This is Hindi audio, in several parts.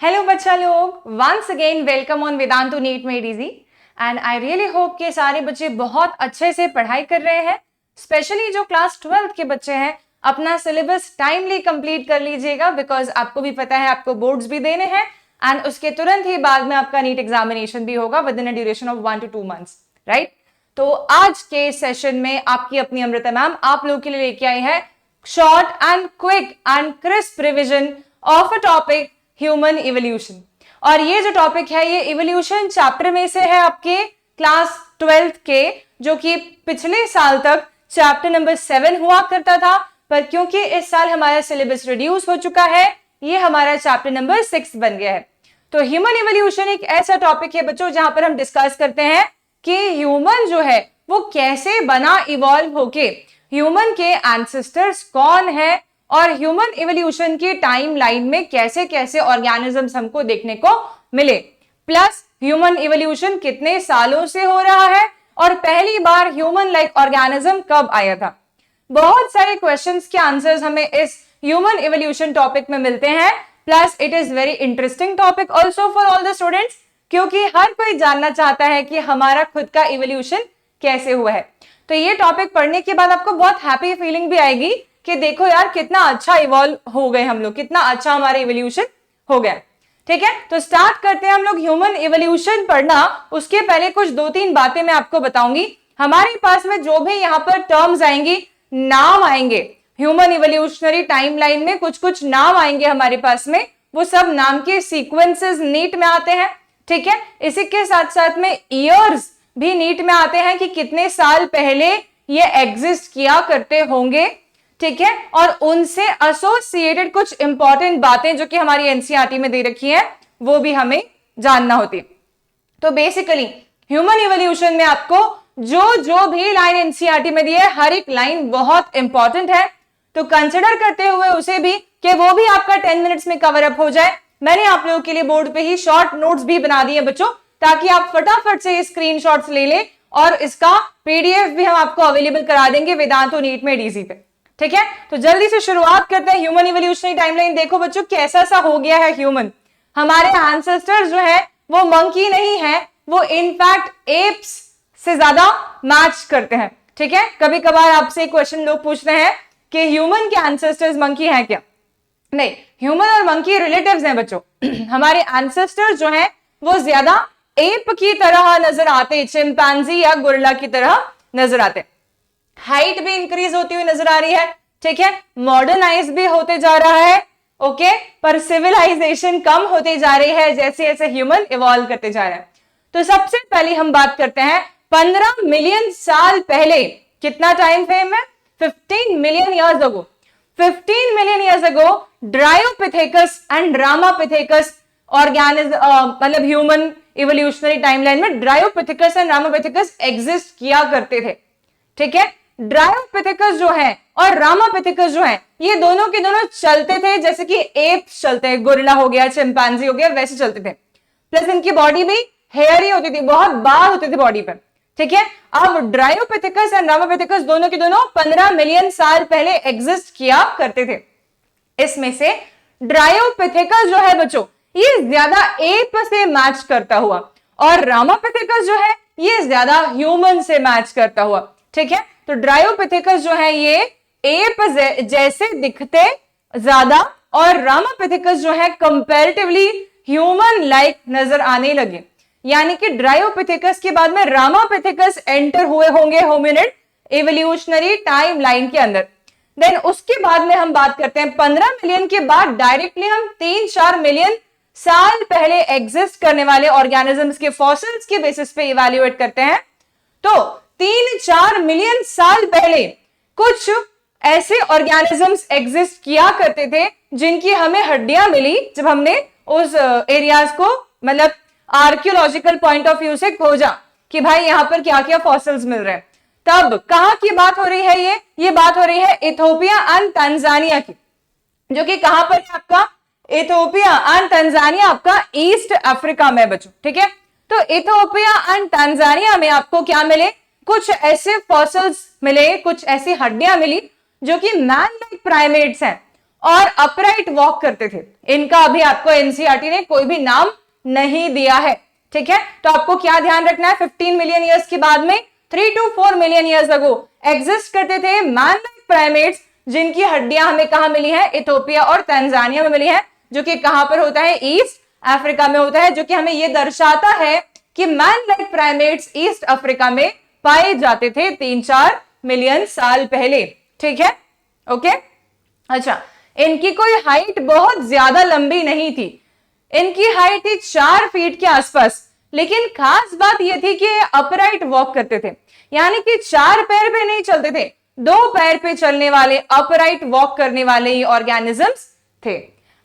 हेलो बच्चा लोग, once again welcome on Vedantu NEET made easy. And I really hope कि सारे बच्चे बहुत अच्छे से पढ़ाई कर रहे हैं। स्पेशली जो क्लास 12th के बच्चे हैं, अपना सिलेबस टाइमली कंप्लीट कर लीजिएगा, बिकॉज आपको भी पता है आपको बोर्ड्स भी देने हैं एंड उसके तुरंत ही बाद में आपका नीट एग्जामिनेशन भी होगा with in a duration of 1 to 2 months, right. तो आज के सेशन में आपकी अपनी अमृता मैम आप लोगों के लिए लेके आई है short and quick and crisp revision of a topic human evolution. और ये जो टॉपिक है ये इवोल्यूशन चैप्टर में से है आपके क्लास 12th के, जो कि पिछले साल तक चैप्टर नंबर 7 हुआ करता था, पर क्योंकि इस साल हमारा सिलेबस रिड्यूस हो चुका है, ये हमारा चैप्टर नंबर 6 बन गया है। तो ह्यूमन इवोल्यूशन एक ऐसा टॉपिक है बच्चों जहां पर हम डिस्कस करते हैं कि ह्यूमन जो है वो कैसे बना, इवॉल्व होके, ह्यूमन के एंसेस्टर्स कौन है और ह्यूमन इवोल्यूशन की टाइम लाइन में कैसे कैसे ऑर्गेनिजम्स हमको देखने को मिले, प्लस ह्यूमन इवोल्यूशन कितने सालों से हो रहा है और पहली बार ह्यूमन लाइक ऑर्गेनिज्म कब आया था। बहुत सारे क्वेश्चंस के आंसर्स हमें इस ह्यूमन इवोल्यूशन टॉपिक में मिलते हैं, plus it is very interesting topic also for all the students, क्योंकि हर कोई जानना चाहता है कि हमारा खुद का इवोल्यूशन कैसे हुआ है। तो ये टॉपिक पढ़ने के बाद आपको बहुत हैप्पी फीलिंग भी आएगी कि देखो यार कितना अच्छा इवॉल्व हो गए हम लोग, कितना अच्छा हमारा इवोल्यूशन हो गया। ठीक है, तो स्टार्ट करते हैं हम लोग ह्यूमन इवोल्यूशन पढ़ना। उसके पहले कुछ 2-3 बातें मैं आपको बताऊंगी। हमारे पास में जो भी यहाँ पर टर्म्स आएंगी, नाम आएंगे, ह्यूमन इवोल्यूशनरी टाइमलाइन में कुछ कुछ नाम आएंगे हमारे पास में, वो सब नाम के सीक्वेंसेस नीट में आते हैं। ठीक है, इसी के साथ साथ में ईयर्स भी नीट में आते हैं कि कितने साल पहले ये एग्जिस्ट किया करते होंगे। ठीक है, और उनसे एसोसिएटेड कुछ इंपॉर्टेंट बातें जो कि हमारी एनसीईआरटी में दे रखी है वो भी हमें जानना होती। तो बेसिकली ह्यूमन इवोल्यूशन में आपको जो जो भी लाइन एनसीईआरटी में दी है, हर एक लाइन बहुत इंपॉर्टेंट है, तो कंसिडर करते हुए उसे भी कि वो भी आपका 10 मिनट्स में कवर अप हो जाए। मैंने आप लोगों के लिए बोर्ड पे ही शॉर्ट नोट्स भी बना दिए बच्चों, ताकि आप फटाफट से स्क्रीनशॉट्स ले लें और इसका पीडीएफ भी हम आपको अवेलेबल करा देंगे वेदांतु नीट मेड इजी पे। ठीक है, तो जल्दी से शुरुआत करते हैं ह्यूमन इवोल्यूशनरी टाइमलाइन। देखो बच्चों कैसा सा हो गया है ह्यूमन। हमारे एंसेस्टर्स जो है वो मंकी नहीं है, वो इनफैक्ट एप्स से ज्यादा मैच करते हैं। ठीक है, कभी कभार आपसे क्वेश्चन लोग पूछते हैं कि ह्यूमन के एंसेस्टर्स मंकी हैं क्या? नहीं, ह्यूमन और मंकी रिलेटिव्स हैं बच्चों। हमारे एंसेस्टर्स जो हैं वो ज्यादा एप की तरह नजर आते, चिंपैंजी या गोरिल्ला की तरह नजर आते। हाइट भी इंक्रीज होती हुई नजर आ रही है। ठीक है, मॉडर्नाइज भी होते जा रहा है। ओके, पर सिविलाइजेशन कम होती जा रही है जैसे जैसे ह्यूमन इवॉल्व करते जा रहे हैं। तो सबसे पहले हम बात करते हैं 15 मिलियन साल पहले। कितना टाइम फ्रेम है? 15 million years ago. 15 million years ago Dryopithecus and Ramapithecus मतलब ह्यूमन इवोल्यूशनरी टाइमलाइन में ड्रायोपिथेकस एंड रामापिथेकस एग्जिस्ट किया करते थे। ठीक है, ड्रायोपिथेकस जो है और रामापिथेकस जो है, ये दोनों के दोनों चलते थे जैसे कि एप्स चलते हैं, गोरिल्ला हो गया, चिंपैंजी हो गया, वैसे चलते थे। प्लस इनकी बॉडी भी हेयरी होती थी, बहुत बाल होते थे बॉडी पर। ठीक है, अब ड्रायोपिथेकस एंड रामापिथेकस दोनों के दोनों 15 मिलियन साल पहले एग्जिस्ट किया करते थे। इसमें से ड्रायोपिथेकस जो है बच्चों, ये ज्यादा एप से मैच करता हुआ, और रामापिथेकस जो है ये ज्यादा ह्यूमन से मैच करता हुआ। ठीक है, तो ड्रायोपिथेकस जो है ये एप जैसे दिखते ज्यादा, और रामापिथेकस जो है कंपैरेटिवली ह्यूमन लाइक नजर आने लगे। यानी कि ड्रायोपिथेकस के बाद में रामापिथेकस एंटर हुए होंगे होमिनिड इवोल्यूशनरी टाइमलाइन के अंदर। देन उसके बाद में हम बात करते हैं 15 मिलियन के बाद डायरेक्टली हम 3-4 मिलियन साल पहले एग्जिस्ट करने वाले ऑर्गेनिजम्स के फॉसिल्स के बेसिस पे इवैल्यूएट करते हैं। तो 3-4 मिलियन साल पहले कुछ ऐसे ऑर्गेनिजम्स एग्जिस्ट किया करते थे जिनकी हमें हड्डियां मिली जब हमने उस एरियाज को मतलब आर्कियोलॉजिकल पॉइंट ऑफ व्यू से खोजा कि भाई यहां पर क्या क्या फॉसिल्स मिल रहे हैं। तब कहां की बात हो रही है? ये बात हो रही है इथोपिया एंड तंजानिया की, जो कि कहां पर है आपका? इथोपिया एंड तंजानिया आपका ईस्ट अफ्रीका में बच्चों। ठीक है, तो इथोपिया एंड तंजानिया में आपको क्या मिले? कुछ ऐसे फॉसिल्स मिले, कुछ ऐसी हड्डियां मिली जो कि मैन लाइक प्राइमेट्स हैं और अपराइट वॉक करते थे। इनका अभी आपको एनसीईआरटी ने कोई भी नाम नहीं दिया है, ठीक है। तो आपको क्या ध्यान रखना है, 15 मिलियन ईयर्स के बाद में 3 to 4 million years ago exist करते थे मैन लाइक प्राइमेट्स, जिनकी हड्डियां हमें कहां मिली है, इथियोपिया और तंजानिया में मिली है, जो कि कहां पर होता है, ईस्ट अफ्रीका में होता है, जो कि हमें यह दर्शाता है कि man like primates east Africa में पाए जाते थे 3-4 मिलियन साल पहले, ठीक है, ओके। अच्छा, इनकी कोई हाइट बहुत ज्यादा लंबी नहीं थी, इनकी हाइट थी 4 फीट के आसपास, लेकिन खास बात यह थी कि ये अपराइट वॉक करते थे, यानी कि 4 पैर पे नहीं चलते थे, 2 पैर पे चलने वाले, अपराइट वॉक करने वाले ही ऑर्गेनिजम्स थे।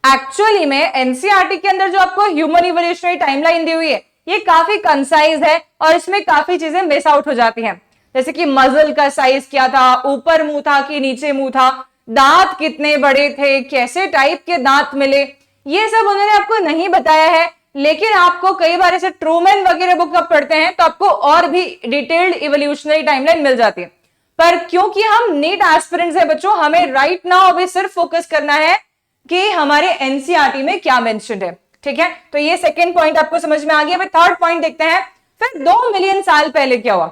एक्चुअली में एनसीईआरटी के अंदर जो आपको ह्यूमन इवोल्यूशनरी टाइमलाइन दी हुई है, ये काफी कंसाइज है और इसमें काफी चीजें मिस आउट हो जाती हैं, जैसे कि मजल का साइज क्या था, ऊपर मुंह था कि नीचे मुंह था, दांत कितने बड़े थे, कैसे टाइप के दांत मिले, ये सब उन्होंने आपको नहीं बताया है। लेकिन आपको कई बार ऐसे ट्रूमैन वगैरह बुक आप पढ़ते हैं तो आपको और भी डिटेल्ड इवोल्यूशनरी टाइमलाइन मिल जाती है। पर क्योंकि हम नीट एस्पिरेंट्स हैं बच्चों, हमें राइट नाउ अभी सिर्फ फोकस करना है कि हमारे एनसीईआरटी में क्या मेंशन्ड है, ठीक है। तो ये सेकंड पॉइंट आपको समझ में आ गया। थर्ड पॉइंट देखते हैं, फिर 2 मिलियन साल पहले क्या हुआ।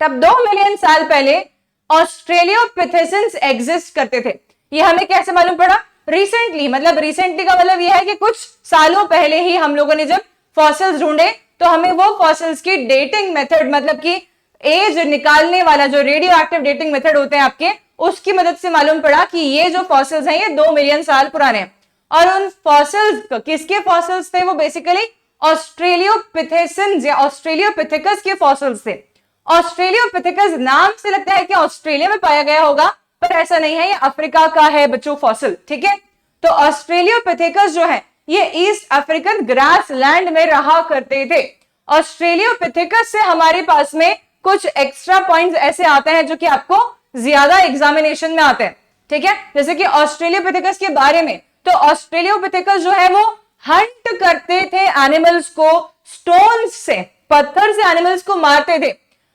तब 2 मिलियन साल पहले ऑस्ट्रेलियोपिथेसिस एग्जिस्ट करते थे। ये हमें कैसे मालूम पड़ा, रिसेंटली, मतलब रिसेंटली का मतलब यह है कि कुछ सालों पहले ही हम लोगों ने जब फॉसिल्स ढूंढे तो हमें वो फॉसिल्स की डेटिंग मेथड, मतलब कि एज निकालने वाला जो रेडियो एक्टिव डेटिंग मेथड होते हैं आपके, उसकी मदद से मालूम पड़ा कि ये जो फॉसिल्स हैं ये 2 मिलियन साल पुराने हैं। और उन फॉसिल्स, किसके फॉसिल्स थे, वो बेसिकली ऑस्ट्रेलियोपिथेसिस या ऑस्ट्रेलियोपिथेकस के फॉसिल्स थे। ऑस्ट्रेलियोपिथेकस नाम से लगता है कि ऑस्ट्रेलिया में पाया गया होगा, पर ऐसा नहीं है, ये अफ्रीका का है बच्चों फॉसिल, ठीक है। तो ऑस्ट्रेलियोपिथेकस जो है ये ईस्ट अफ्रीकन ग्रास लैंड में रहा करते थे। ऑस्ट्रेलियोपिथेकस से हमारे पास में कुछ एक्स्ट्रा पॉइंट्स ऐसे आते हैं जो कि आपको ज्यादा एग्जामिनेशन में आते हैं, ठीक है। जैसे कि ऑस्ट्रेलियोपिथेकस के बारे में, तो ऑस्ट्रेलियोपिथेकस जो है वो हंट करते थे एनिमल्स को, स्टोन से, पत्थर से एनिमल्स को मारते थे।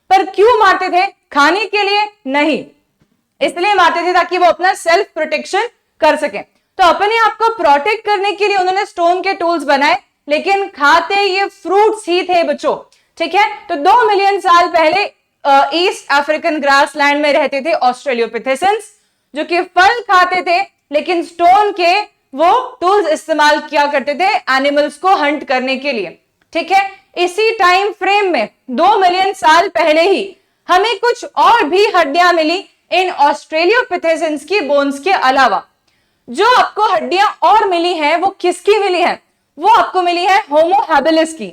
पर क्यों मारते थे, खाने के लिए नहीं, इसलिए मारते थे ताकि वो अपना सेल्फ प्रोटेक्शन कर सके। तो अपने आप को प्रोटेक्ट करने के लिए उन्होंने स्टोन के टूल्स बनाए, लेकिन खाते ये फ्रूट्स ही थे बच्चों, ठीक है। तो 2 मिलियन साल पहले ईस्ट अफ्रीकन ग्रास लैंड में रहते थे ऑस्ट्रेलियोपिथेसिस, जो कि फल खाते थे, लेकिन स्टोन के वो टूल्स इस्तेमाल किया करते थे एनिमल्स को हंट करने के लिए, ठीक है। इसी टाइम फ्रेम में 2 मिलियन साल पहले ही हमें कुछ और भी हड्डियां मिली इन ऑस्ट्रेलियोपिथेसिस की बोन्स के अलावा। जो आपको हड्डियां और मिली हैं वो किसकी मिली हैं, वो आपको मिली है होमो हैबिलिस की।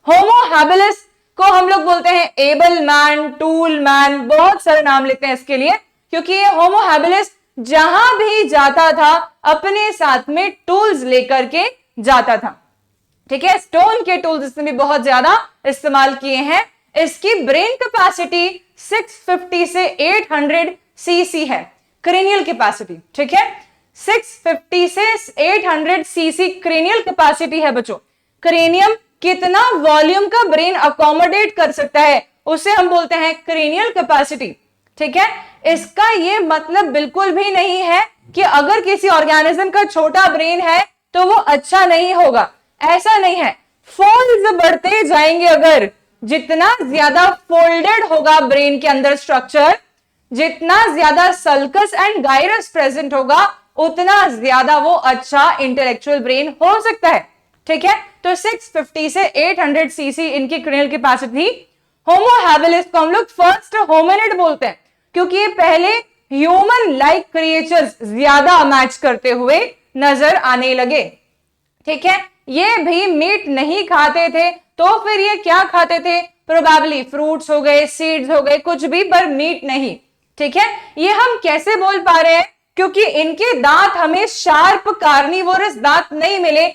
होमो हैबिलिस को हम लोग बोलते हैं एबल मैन, टूल मैन, बहुत सारे नाम लेते हैं इसके लिए, क्योंकि ये होमो हैबिलिस जहां भी जाता था अपने साथ में टूल्स लेकर के जाता था, ठीक है। स्टोन के टूल्स इसने भी बहुत ज्यादा इस्तेमाल किए हैं। इसकी ब्रेन कैपेसिटी 650 से 800 सीसी है, क्रेनियल कैपेसिटी, ठीक है। 650 से 800 सीसी क्रेनियल कैपेसिटी है बच्चों। क्रेनियम कितना वॉल्यूम का ब्रेन अकोमोडेट कर सकता है उसे हम बोलते हैं क्रेनियल कैपेसिटी, ठीक है। इसका ये मतलब बिल्कुल भी नहीं है कि अगर किसी ऑर्गेनिज्म का छोटा ब्रेन है तो वो अच्छा नहीं होगा, ऐसा नहीं है। फोल्ड्स बढ़ते जाएंगे, अगर जितना ज्यादा फोल्डेड होगा ब्रेन के अंदर स्ट्रक्चर, जितना ज्यादा सल्कस एंड गायरस प्रेजेंट होगा, उतना ज्यादा वो अच्छा इंटेलेक्चुअल ब्रेन हो सकता है, ठीक है। तो 650 से 800 सीसी इनकी क्रेनियल कैपेसिटी। होमो हैबिलिस को हम लोग फर्स्ट होमिनिड बोलते हैं, क्योंकि ये पहले ह्यूमन लाइक क्रिएचर्स ज्यादा मैच करते हुए नजर आने लगे, ठीक है। ये भी मीट नहीं खाते थे, तो फिर ये क्या खाते थे, प्रोबेबली फ्रूट्स हो गए, सीड्स हो गए, कुछ भी, पर मीट नहीं, ठीक है। ये हम कैसे बोल पा रहे हैं, क्योंकि इनके दांत हमें शार्प कार्निवोरस दांत नहीं मिले,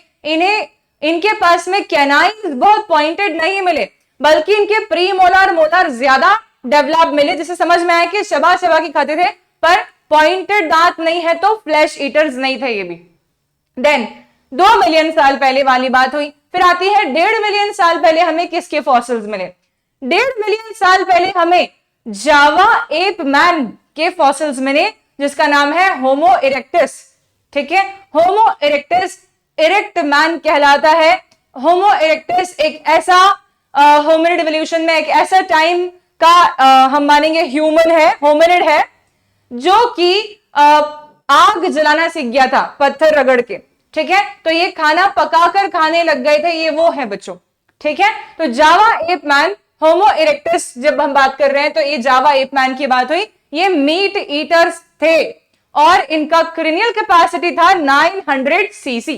इनके पास में कैनाइन्स बहुत पॉइंटेड नहीं मिले, बल्कि इनके प्रीमोलर मोलर ज्यादा डेवलप मिले, जिसे समझ में आया कि शबा की खाते थे, पर पॉइंटेड दांत नहीं है तो फ्लैश ईटर्स नहीं थे ये भी। देन 2 मिलियन साल पहले वाली बात हुई। फिर आती है 1.5 मिलियन साल पहले हमें किसके फॉसिल्स मिले। 1.5 मिलियन साल पहले हमें जावा एप मैन के फॉसिल्स मिले, जिसका नाम है होमो इरेक्टस, ठीक है। होमो इरेक्टस इरेक्ट मैन कहलाता है। होमो इरेक्टस एक ऐसा होमिनिड इवोल्यूशन में एक ऐसा टाइम का हम मानेंगे ह्यूमन है, होमिनिड है, जो कि आग जलाना सीख गया था पत्थर रगड़ के, ठीक है। तो ये खाना पकाकर खाने लग गए थे, ये वो है बच्चों, ठीक है। तो जावा एप मैन, होमो इरेक्टस जब हम बात कर रहे हैं तो ये जावा एप मैन की बात हुई। ये मीट ईटर्स थे और इनका क्रेनियल कैपेसिटी था 900 सीसी,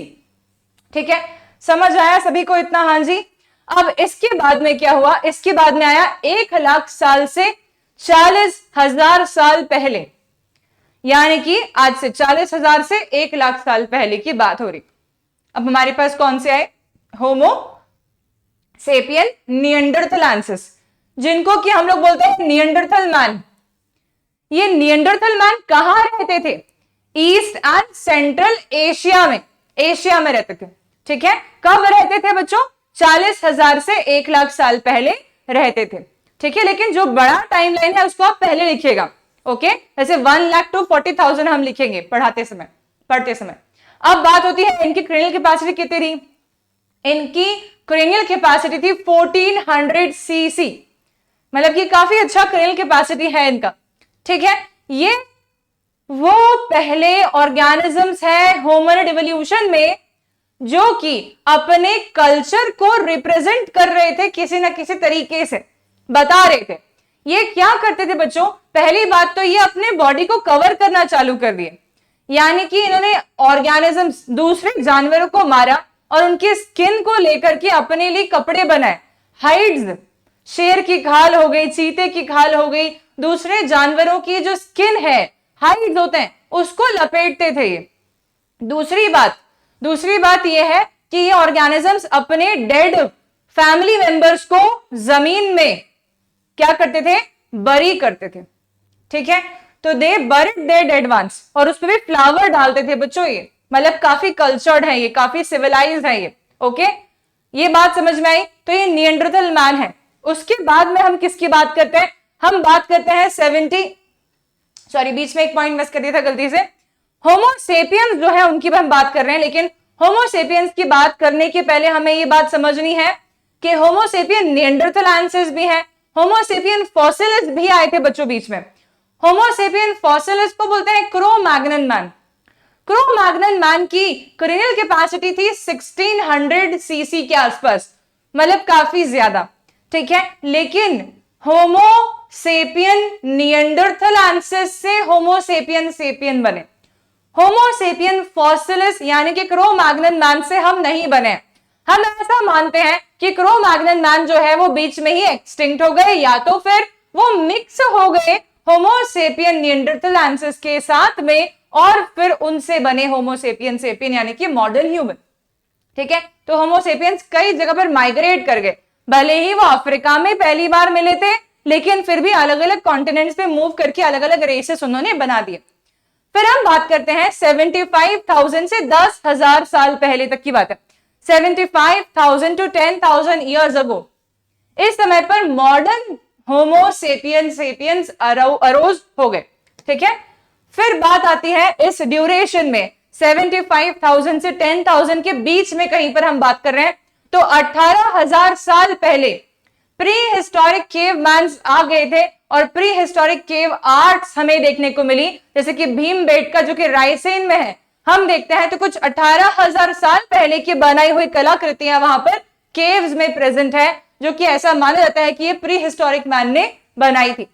ठीक है। समझ आया सभी को इतना? हाँ जी। अब इसके बाद में क्या हुआ? इसके बाद में आया 1,00,000 साल से 40,000 साल पहले, यानी कि आज से 40,000 से 1,00,000 साल पहले की बात हो रही। अब हमारे पास कौन से आए? होमो सेपियन निएंडरथालेंसिस, जिनको कि हम लोग बोलते हैं निएंडरथल मैन। ये निएंडरथल मैन कहां रहते थे? ईस्ट एंड सेंट्रल एशिया में, एशिया में रहते थे, ठीक है। कब रहते थे बच्चों? 40,000 से 1,00,000 साल पहले रहते थे, ठीक है। लेकिन जो बड़ा टाइम लाइन है उसको आप पहले लिखिएगा, ओके। जैसे 1,00,000 to 40,000 हम लिखेंगे पढ़ते समय। अब बात होती है इनकी क्रेनियल कैपेसिटी कितनी थी? इनकी क्रेनियल कैपेसिटी थी 1400 सीसी, मतलब कि काफी अच्छा क्रेनियल कैपेसिटी है इनका, ठीक है। ये वो पहले ऑर्गेनिजम्स है होमिनिड इवोल्यूशन में जो कि अपने कल्चर को रिप्रेजेंट कर रहे थे, किसी ना किसी तरीके से बता रहे थे। ये क्या करते थे बच्चों? पहली बात तो ये अपने बॉडी को कवर करना चालू कर दिए, यानी कि इन्होंने ऑर्गेनिजम्स, दूसरे जानवरों को मारा और उनकी स्किन को लेकर के अपने लिए कपड़े बनाए। हाइड्स, शेर की खाल हो गई, चीते की खाल हो गई, दूसरे जानवरों की जो स्किन है, हाइड्स होते हैं, उसको लपेटते थे ये। दूसरी बात यह है कि ये ऑर्गेनिजम्स अपने डेड फैमिली मेंबर्स को जमीन में क्या करते थे? बरी करते थे, ठीक है। तो दे बरीड देयर डेड वंस, और उस पर भी फ्लावर डालते थे बच्चों। ये मतलब काफी कल्चर्ड है, ये काफी सिविलाइज्ड है ये, ओके। ये बात समझ में आई? तो ये निएंडरथल मैन है। उसके बाद में हम किसकी बात करते हैं? हम बात करते हैं बीच में एक पॉइंट मिस कर दिया था गलती से। होमो सेपियंस जो है उनकी हम बात कर रहे हैं, लेकिन होमो सेपियंस की बात करने के पहले हमें ये बात समझनी है कि होमो सेपियन निएंडरथालेंसिस भी है, होमो सेपियन फॉसिलिस भी आए थे बच्चों बीच में। होमो सेपियन फॉसिलिस को बोलते हैं क्रो-मैग्नन मैन। क्रो-मैग्नन मैन की क्रेनियल कैपेसिटी थी 1600 सीसी के आसपास, मतलब काफी ज्यादा, ठीक है। लेकिन होमो सेपियन निएंडरथालेंसिस से होमो सेपियन सेपियन बने। होमो सेपियन फॉसिलिस यानी कि क्रो-मैग्नन मैन से हम नहीं बने। हम ऐसा मानते हैं कि क्रो-मैग्नन मैन जो है वो बीच में ही एक्सटिंक्ट हो गए, या तो फिर वो मिक्स हो गए होमो सेपियन निएंडरथालेंसिस के साथ में, और फिर उनसे बने होमो सेपियन सेपियन यानी कि मॉडर्न ह्यूमन, ठीक है। तो होमो सेपियंस कई जगह पर माइग्रेट कर गए, भले ही वो अफ्रीका में पहली बार मिले थे, लेकिन फिर भी अलग अलग कॉन्टिनेंट्स पे मूव करके अलग अलग रेसेस उन्होंने बना दिए। फिर हम बात करते हैं 75,000 से 10,000 साल पहले तक की बात है। 75,000 to 10,000 ईयर्स अगो, इस समय पर मॉडर्न होमो सेपियंस अरोज हो गए, ठीक है। फिर बात आती है इस ड्यूरेशन में 75,000 से 10,000 के बीच में कहीं पर हम बात कर रहे हैं, तो 18,000 साल पहले प्री हिस्टोरिक केव मैन्स आ गए थे, और प्री हिस्टोरिक केव आर्ट्स हमें देखने को मिली, जैसे कि भीमबेटका जो कि रायसेन में है, हम देखते हैं तो कुछ 18,000 साल पहले की बनाई हुई कलाकृतियां वहां पर केव्स में प्रेजेंट है, जो कि ऐसा माना जाता है कि ये प्री हिस्टोरिक मैन ने बनाई थी,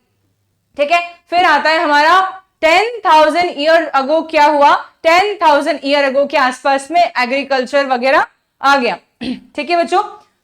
ठीक है। फिर आता है हमारा 10,000 ईयर अगो क्या हुआ? 10,000 ईयर अगो के आसपास में एग्रीकल्चर वगैरह आ गया, ठीक है बच्चों।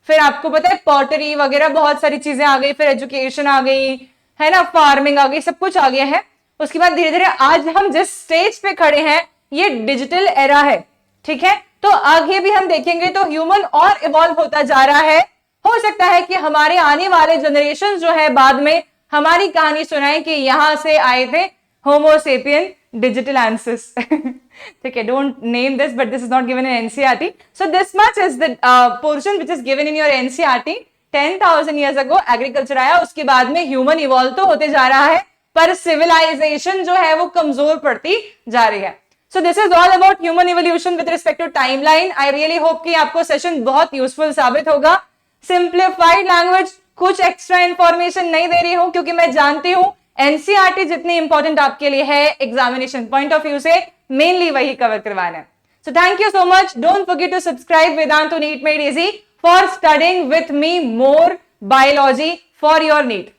फिर आपको पता है पॉटरी वगैरह बहुत सारी चीजें आ गई, फिर एजुकेशन आ गई है ना, फार्मिंग आ गई, सब कुछ आ गया है। उसके बाद धीरे धीरे आज हम जिस स्टेज पे खड़े हैं ये डिजिटल एरा है, ठीक है। तो आगे भी हम देखेंगे तो ह्यूमन और इवॉल्व होता जा रहा है। हो सकता है कि हमारे आने वाले जनरेशन जो है बाद में हमारी कहानी सुनाए कि यहां से आए थे होमो सेपियन डिजिटलैंसिस, ठीक है। Don't name this, but this is not given in NCERT, so this much is the portion which is given in your NCERT. 10,000 years ago agriculture आया, उसके बाद में ह्यूमन इवॉल्व तो होते जा रहा है, पर सिविलाइजेशन जो है वो कमजोर पड़ती जा रही है। So this is all about human evolution with respect to timeline. I really hope कि आपको सेशन बहुत यूजफुल साबित होगा. सिंप्लीफाइड लैंग्वेज, कुछ एक्स्ट्रा इंफॉर्मेशन नहीं दे रही हूं क्योंकि मैं जानती हूं एनसीईआरटी जितनी इंपॉर्टेंट आपके लिए है एग्जामिनेशन पॉइंट ऑफ व्यू से, मेनली वही कवर करवाना है. So thank you so much. Don't forget to subscribe Vedantu NEET Made Easy for studying with me more biology for your NEET.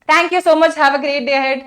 Thank you so much. Have a great day ahead.